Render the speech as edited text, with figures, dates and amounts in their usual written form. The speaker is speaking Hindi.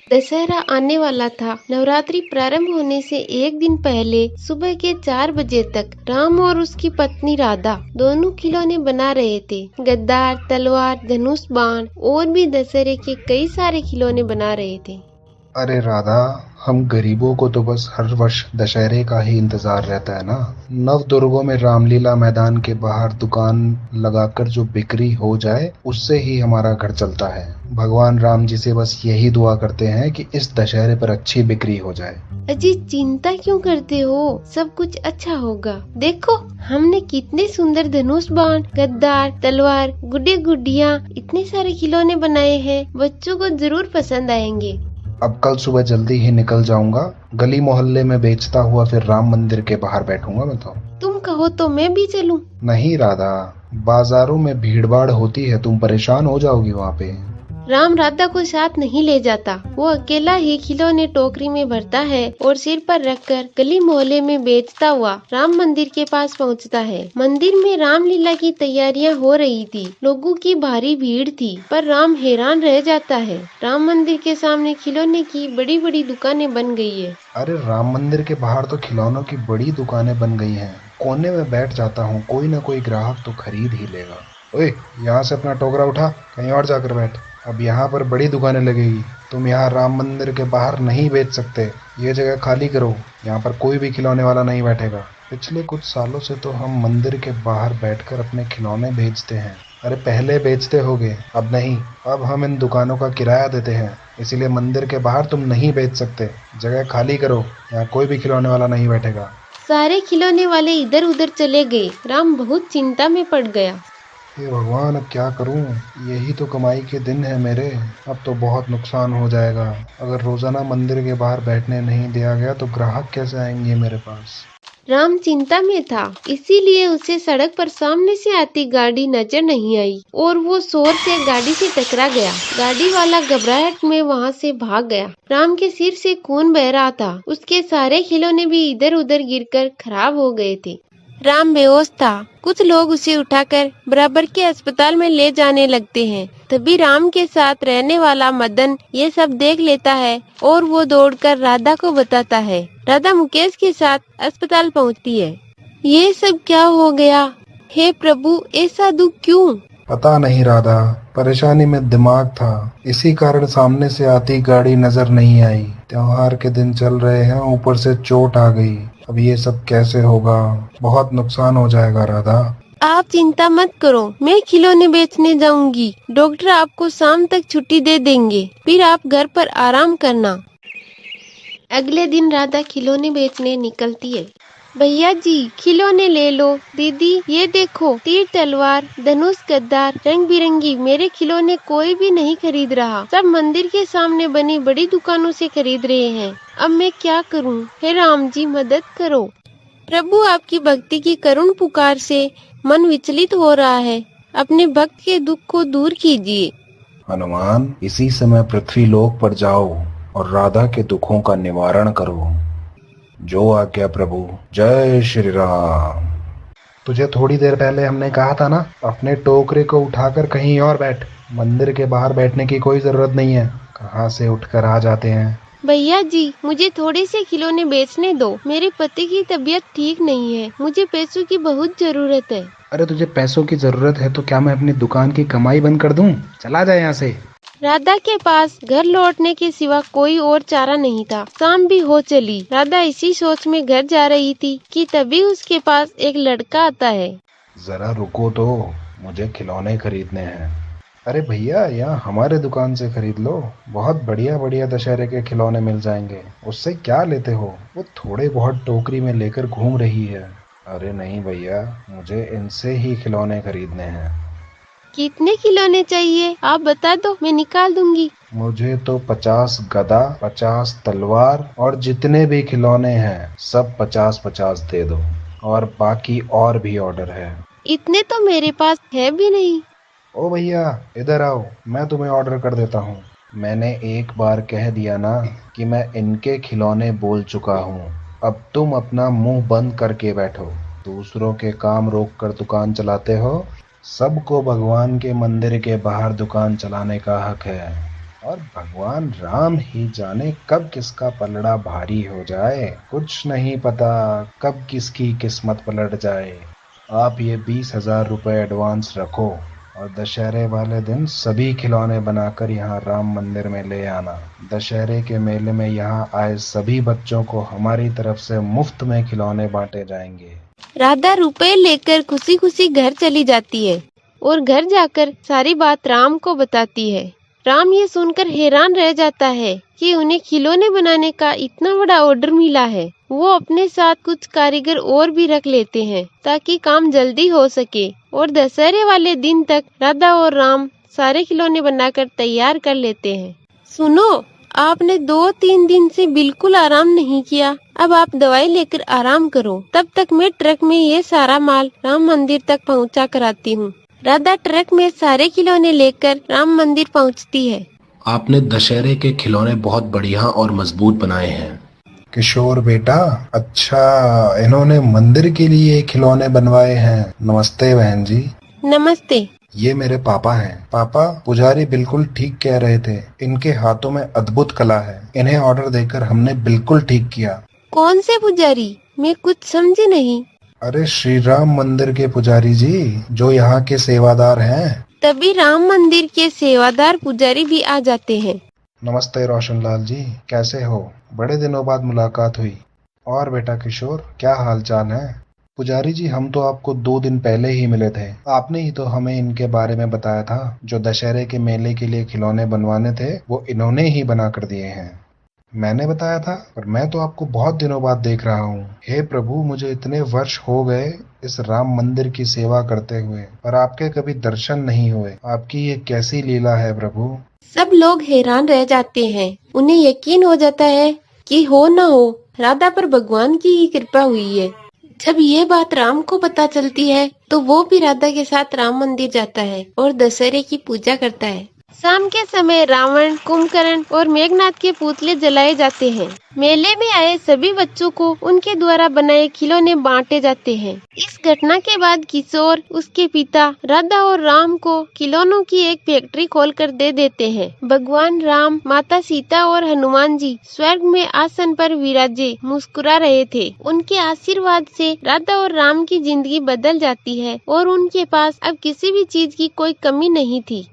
दशहरा आने वाला था। नवरात्रि प्रारंभ होने से एक दिन पहले सुबह के 4 बजे तक राम और उसकी पत्नी राधा दोनों खिलौने बना रहे थे। गद्दार, तलवार, धनुष बाण और भी दशहरे के कई सारे खिलौने बना रहे थे। अरे राधा, हम गरीबों को तो बस हर वर्ष दशहरे का ही इंतजार रहता है ना। नवदुर्गों में रामलीला मैदान के बाहर दुकान लगाकर जो बिक्री हो जाए उससे ही हमारा घर चलता है। भगवान राम जी से बस यही दुआ करते हैं कि इस दशहरे पर अच्छी बिक्री हो जाए। अजी, चिंता क्यों करते हो? सब कुछ अच्छा होगा। देखो, हमने कितने सुंदर धनुष बाण, गद्दार, तलवार, गुड्डे गुड्डियाँ, इतने सारे खिलौने बनाए हैं। बच्चों को जरूर पसंद आएंगे। अब कल सुबह जल्दी ही निकल जाऊंगा। गली मोहल्ले में बेचता हुआ फिर राम मंदिर के बाहर बैठूंगा मैं तो। तुम कहो तो मैं भी चलूं? नहीं राधा, बाजारों में भीड़भाड़ होती है, तुम परेशान हो जाओगी वहाँ पे। राम राधा को साथ नहीं ले जाता। वो अकेला ही खिलौने टोकरी में भरता है और सिर पर रखकर गली मोहल्ले में बेचता हुआ राम मंदिर के पास पहुंचता है। मंदिर में रामलीला की तैयारियां हो रही थी। लोगों की भारी भीड़ थी, पर राम हैरान रह जाता है। राम मंदिर के सामने खिलौने की बड़ी बड़ी दुकानें बन गई है। अरे राम मंदिर के बाहर तो खिलौनों की बड़ी दुकानें बन गई हैं। कोने में बैठ जाता हूँ, कोई ना कोई ग्राहक तो खरीद ही लेगा। ओए, यहाँ से अपना टोकरा उठा, कहीं और जाकर बैठ। अब यहाँ पर बड़ी दुकानें लगेगी, तुम यहाँ राम मंदिर के बाहर नहीं बेच सकते। ये जगह खाली करो, यहाँ पर कोई भी खिलौने वाला नहीं बैठेगा। पिछले कुछ सालों से तो हम मंदिर के बाहर बैठकर अपने खिलौने बेचते हैं। अरे पहले बेचते होगे, अब नहीं। अब हम इन दुकानों का किराया देते हैं, इसीलिए मंदिर के बाहर तुम नहीं बेच सकते। जगह खाली करो, यहाँ कोई भी खिलौने वाला नहीं बैठेगा। सारे खिलौने वाले इधर उधर चले गए। राम बहुत चिंता में पड़ गया। हे भगवान, अब क्या करूं? यही तो कमाई के दिन है मेरे। अब तो बहुत नुकसान हो जाएगा। अगर रोजाना मंदिर के बाहर बैठने नहीं दिया गया तो ग्राहक कैसे आएंगे मेरे पास? राम चिंता में था, इसीलिए उसे सड़क पर सामने से आती गाड़ी नजर नहीं आई और वो जोर से गाड़ी से टकरा गया। गाड़ी वाला घबराहट में वहाँ से भाग गया। राम के सिर से खून बह रहा था। उसके सारे खिलौने भी इधर उधर गिरकर खराब हो गए थे। राम बेहोश था। कुछ लोग उसे उठाकर बराबर के अस्पताल में ले जाने लगते हैं। तभी राम के साथ रहने वाला मदन ये सब देख लेता है और वो दौड़कर राधा को बताता है। राधा मुकेश के साथ अस्पताल पहुंचती है। ये सब क्या हो गया? हे प्रभु, ऐसा दुख क्यों? पता नहीं राधा, परेशानी में दिमाग था, इसी कारण सामने से आती गाड़ी नजर नहीं आई। त्योहार के दिन चल रहे हैं, ऊपर से चोट आ गई। अब ये सब कैसे होगा? बहुत नुकसान हो जाएगा राधा। आप चिंता मत करो, मैं खिलौने बेचने जाऊंगी। डॉक्टर आपको शाम तक छुट्टी दे देंगे, फिर आप घर पर आराम करना। अगले दिन राधा खिलौने बेचने निकलती है। भैया जी, खिलौने ले लो। दीदी, ये देखो, तीर तलवार, धनुष, गद्दार, रंग बिरंगी। मेरे खिलौने कोई भी नहीं खरीद रहा। सब मंदिर के सामने बनी बड़ी दुकानों से खरीद रहे हैं। अब मैं क्या करूं? हे राम जी, मदद करो। प्रभु, आपकी भक्ति की करुण पुकार से मन विचलित हो रहा है। अपने भक्त के दुख को दूर कीजिए। हनुमान, इसी समय पृथ्वी लोक पर जाओ और राधा के दुखों का निवारण करो। जो आज्ञा प्रभु। जय श्री राम। तुझे थोड़ी देर पहले हमने कहा था ना, अपने टोकरे को उठाकर कहीं और बैठ। मंदिर के बाहर बैठने की कोई जरूरत नहीं है। कहाँ से उठकर आ जाते हैं। भैया जी, मुझे थोड़े से खिलौने बेचने दो। मेरे पति की तबीयत ठीक नहीं है। मुझे पैसों की बहुत जरूरत है। अरे तुझे पैसों की जरूरत है तो क्या मैं अपनी दुकान की कमाई बंद कर दूं? चला जा यहाँ से। राधा के पास घर लौटने के सिवा कोई और चारा नहीं था। शाम भी हो चली। राधा इसी सोच में घर जा रही थी कि तभी उसके पास एक लड़का आता है। जरा रुको तो, मुझे खिलौने खरीदने हैं। अरे भैया, यहाँ हमारे दुकान से खरीद लो। बहुत बढ़िया बढ़िया दशहरे के खिलौने मिल जाएंगे। उससे क्या लेते हो? वो थोड़े बहुत टोकरी में लेकर घूम रही है। अरे नहीं भैया, मुझे इनसे ही खिलौने खरीदने हैं। कितने खिलौने चाहिए? आप बता दो, मैं निकाल दूंगी। मुझे तो 50 गदा, 50 तलवार और जितने भी खिलौने हैं सब 50-50 दे दो। और बाकी और भी ऑर्डर है। इतने तो मेरे पास है भी नहीं। ओ भैया, इधर आओ, मैं तुम्हें ऑर्डर कर देता हूँ। मैंने एक बार कह दिया ना कि मैं इनके खिलौने बोल चुका हूँ। अब तुम अपना मुंह बंद करके बैठो। दूसरों के काम रोक कर दुकान चलाते हो। सबको भगवान के मंदिर के बाहर दुकान चलाने का हक है। और भगवान राम ही जाने कब किसका पलड़ा भारी हो जाए, कुछ नहीं पता कब किसकी किस्मत पलट जाए। आप ये 20,000 रुपए एडवांस रखो और दशहरे वाले दिन सभी खिलौने बनाकर यहाँ राम मंदिर में ले आना। दशहरे के मेले में यहाँ आए सभी बच्चों को हमारी तरफ से मुफ्त में खिलौने बांटे जाएंगे। राधा रुपए लेकर खुशी खुशी घर चली जाती है और घर जाकर सारी बात राम को बताती है। राम ये सुनकर हैरान रह जाता है कि उन्हें खिलौने बनाने का इतना बड़ा ऑर्डर मिला है। वो अपने साथ कुछ कारीगर और भी रख लेते हैं ताकि काम जल्दी हो सके और दशहरे वाले दिन तक राधा और राम सारे खिलौने बनाकर तैयार कर लेते हैं। सुनो, आपने 2-3 दिन से बिल्कुल आराम नहीं किया। अब आप दवाई लेकर आराम करो। तब तक मैं ट्रक में ये सारा माल राम मंदिर तक पहुंचा कर आती हूँ। राधा ट्रक में सारे खिलौने लेकर राम मंदिर पहुंचती है। आपने दशहरे के खिलौने बहुत बढ़िया और मजबूत बनाए हैं। किशोर बेटा, अच्छा इन्होंने मंदिर के लिए खिलौने बनवाए हैं। नमस्ते बहन जी। नमस्ते। ये मेरे पापा हैं। पापा, पुजारी बिल्कुल ठीक कह रहे थे, इनके हाथों में अद्भुत कला है। इन्हें ऑर्डर देकर हमने बिल्कुल ठीक किया। कौन से पुजारी? मैं कुछ समझी नहीं। अरे श्री राम मंदिर के पुजारी जी, जो यहाँ के सेवादार हैं। तभी राम मंदिर के सेवादार पुजारी भी आ जाते हैं। नमस्ते रोशनलाल जी, कैसे हो? बड़े दिनों बाद मुलाकात हुई। और बेटा किशोर, क्या हाल चाल है? पुजारी जी, हम तो आपको 2 दिन पहले ही मिले थे। आपने ही तो हमें इनके बारे में बताया था। जो दशहरे के मेले के लिए खिलौने बनवाने थे वो इन्होंने ही बना कर दिए हैं। मैंने बताया था, पर मैं तो आपको बहुत दिनों बाद देख रहा हूँ। हे प्रभु, मुझे इतने वर्ष हो गए इस राम मंदिर की सेवा करते हुए, पर आपके कभी दर्शन नहीं हुए। आपकी ये कैसी लीला है प्रभु? सब लोग हैरान रह जाते हैं। उन्हें यकीन हो जाता है कि हो न हो राधा पर भगवान की ही कृपा हुई है। जब ये बात राम को पता चलती है तो वो भी राधा के साथ राम मंदिर जाता है और दशहरे की पूजा करता है। शाम के समय रावण, कुंभकर्ण और मेघनाथ के पुतले जलाए जाते हैं। मेले में आए सभी बच्चों को उनके द्वारा बनाए खिलौने बांटे जाते हैं। इस घटना के बाद किशोर, उसके पिता राधा और राम को खिलौनों की एक फैक्ट्री खोलकर दे देते हैं। भगवान राम, माता सीता और हनुमान जी स्वर्ग में आसन पर विराजे मुस्कुरा रहे थे। उनके आशीर्वाद से राधा और राम की जिंदगी बदल जाती है और उनके पास अब किसी भी चीज की कोई कमी नहीं थी।